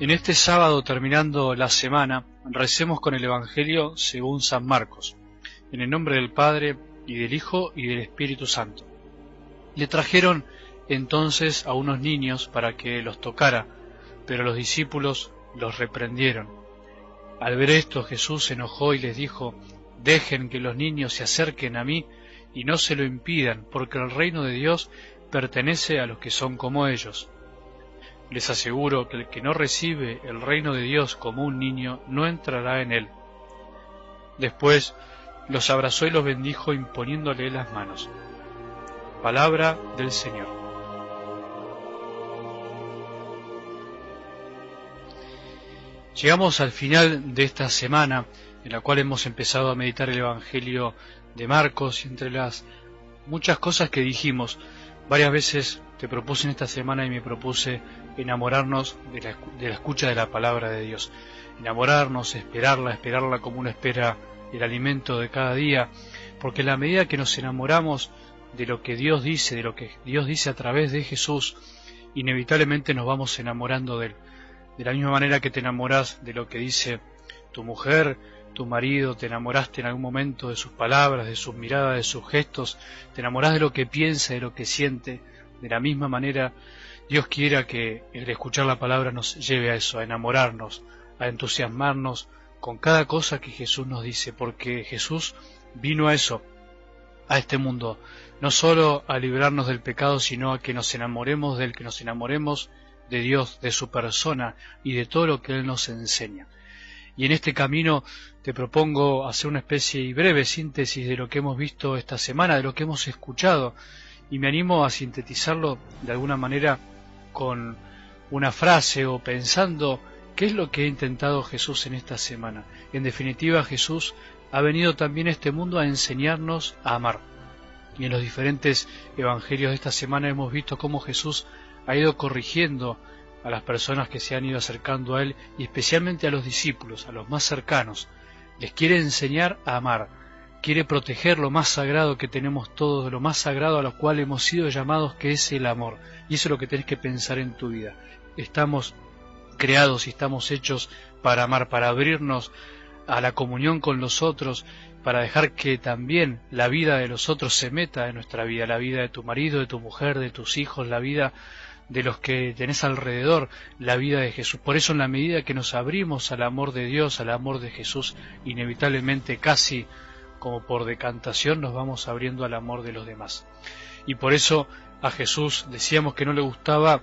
En este sábado, terminando la semana, recemos con el Evangelio según San Marcos, en el nombre del Padre, y del Hijo, y del Espíritu Santo. Le trajeron entonces a unos niños para que los tocara, pero los discípulos los reprendieron. Al ver esto, Jesús se enojó y les dijo: «Dejen que los niños se acerquen a mí y no se lo impidan, porque el reino de Dios pertenece a los que son como ellos». Les aseguro que el que no recibe el reino de Dios como un niño no entrará en él. Después los abrazó y los bendijo imponiéndole las manos. Palabra del Señor. Llegamos al final de esta semana en la cual hemos empezado a meditar el Evangelio de Marcos, y entre las muchas cosas que dijimos, varias veces te propuse en esta semana y me propuse enamorarnos de la escucha de la palabra de Dios. Enamorarnos, esperarla como uno espera el alimento de cada día, porque en la medida que nos enamoramos de lo que Dios dice, de lo que Dios dice a través de Jesús, inevitablemente nos vamos enamorando de Él. De la misma manera que te enamoras de lo que dice tu mujer, tu marido, te enamoraste en algún momento de sus palabras, de sus miradas, de sus gestos, te enamorás de lo que piensa, de lo que siente. De la misma manera, Dios quiera que el escuchar la palabra nos lleve a eso, a enamorarnos, a entusiasmarnos con cada cosa que Jesús nos dice, porque Jesús vino a eso, a este mundo, no solo a librarnos del pecado, sino a que nos enamoremos de Él, que nos enamoremos de Dios, de su persona y de todo lo que Él nos enseña. Y en este camino te propongo hacer una especie y breve síntesis de lo que hemos visto esta semana, de lo que hemos escuchado, y me animo a sintetizarlo de alguna manera con una frase o pensando qué es lo que ha intentado Jesús en esta semana. En definitiva, Jesús ha venido también a este mundo a enseñarnos a amar. Y en los diferentes evangelios de esta semana hemos visto cómo Jesús ha ido corrigiendo a las personas que se han ido acercando a Él, y especialmente a los discípulos, a los más cercanos. Les quiere enseñar a amar, quiere proteger lo más sagrado que tenemos todos, lo más sagrado a lo cual hemos sido llamados, que es el amor. Y eso es lo que tenés que pensar en tu vida. Estamos creados y estamos hechos para amar, para abrirnos a la comunión con los otros, para dejar que también la vida de los otros se meta en nuestra vida, la vida de tu marido, de tu mujer, de tus hijos, la vida de los que tenés alrededor, la vida de Jesús. Por eso, en la medida que nos abrimos al amor de Dios, al amor de Jesús, inevitablemente, casi como por decantación, nos vamos abriendo al amor de los demás. Y por eso a Jesús decíamos que no le gustaba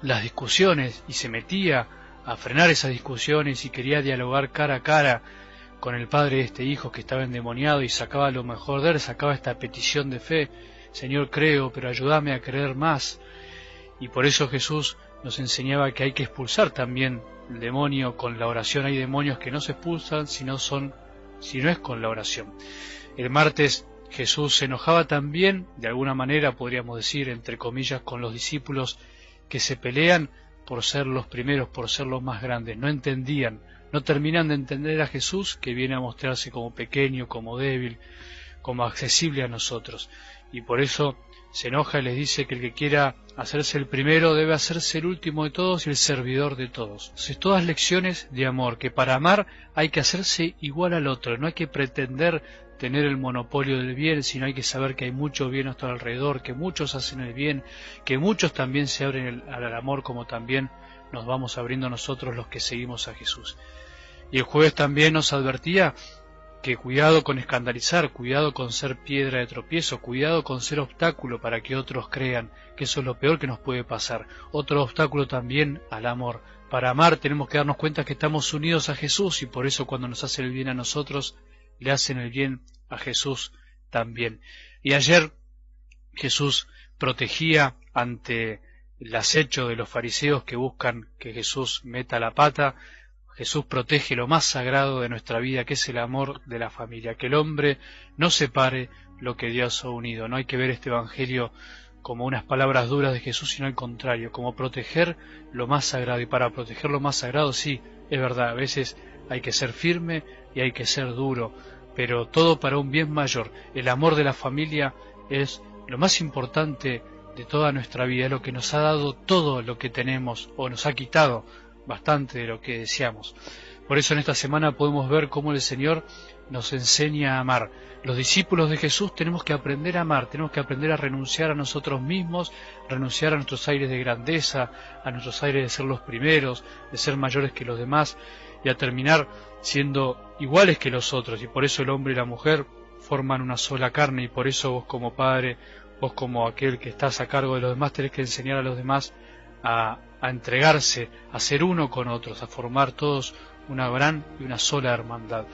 las discusiones, y se metía a frenar esas discusiones y quería dialogar cara a cara con el padre de este hijo que estaba endemoniado, y sacaba lo mejor de él, sacaba esta petición de fe: Señor, creo, pero ayúdame a creer más. Y por eso Jesús nos enseñaba que hay que expulsar también el demonio con la oración. Hay demonios que no se expulsan si no es con la oración. El martes Jesús se enojaba también, de alguna manera podríamos decir, entre comillas, con los discípulos que se pelean por ser los primeros, por ser los más grandes. No entendían, no terminan de entender a Jesús, que viene a mostrarse como pequeño, como débil, como accesible a nosotros. Y por eso se enoja y les dice que el que quiera hacerse el primero debe hacerse el último de todos y el servidor de todos. Entonces, todas lecciones de amor, que para amar hay que hacerse igual al otro, no hay que pretender tener el monopolio del bien, sino hay que saber que hay mucho bien a nuestro alrededor, que muchos hacen el bien, que muchos también se abren al amor, como también nos vamos abriendo nosotros los que seguimos a Jesús. Y el jueves también nos advertía que cuidado con escandalizar, cuidado con ser piedra de tropiezo, cuidado con ser obstáculo para que otros crean, que eso es lo peor que nos puede pasar. Otro obstáculo también al amor. Para amar tenemos que darnos cuenta que estamos unidos a Jesús, y por eso cuando nos hace el bien a nosotros, le hacen el bien a Jesús también. Y ayer Jesús protegía ante el acecho de los fariseos que buscan que Jesús meta la pata. Jesús protege lo más sagrado de nuestra vida, que es el amor de la familia, que el hombre no separe lo que Dios ha unido. No hay que ver este evangelio como unas palabras duras de Jesús, sino al contrario, como proteger lo más sagrado. Y para proteger lo más sagrado, sí, es verdad, a veces hay que ser firme y hay que ser duro, pero todo para un bien mayor. El amor de la familia es lo más importante de toda nuestra vida, es lo que nos ha dado todo lo que tenemos, o nos ha quitado bastante de lo que deseamos. Por eso en esta semana podemos ver cómo el Señor nos enseña a amar. Los discípulos de Jesús tenemos que aprender a amar, tenemos que aprender a renunciar a nosotros mismos, renunciar a nuestros aires de grandeza, a nuestros aires de ser los primeros, de ser mayores que los demás, y a terminar siendo iguales que los otros. Y por eso el hombre y la mujer forman una sola carne, y por eso vos como padre, vos como aquel que estás a cargo de los demás, tenés que enseñar a los demás a entregarse, a ser uno con otros, a formar todos una gran y una sola hermandad.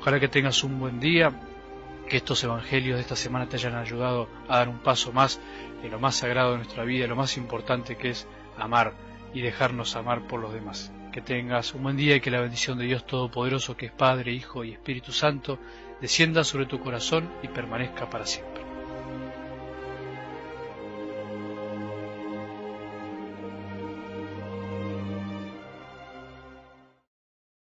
Ojalá que tengas un buen día, que estos evangelios de esta semana te hayan ayudado a dar un paso más en lo más sagrado de nuestra vida, lo más importante que es amar y dejarnos amar por los demás. Que tengas un buen día y que la bendición de Dios Todopoderoso, que es Padre, Hijo y Espíritu Santo, descienda sobre tu corazón y permanezca para siempre.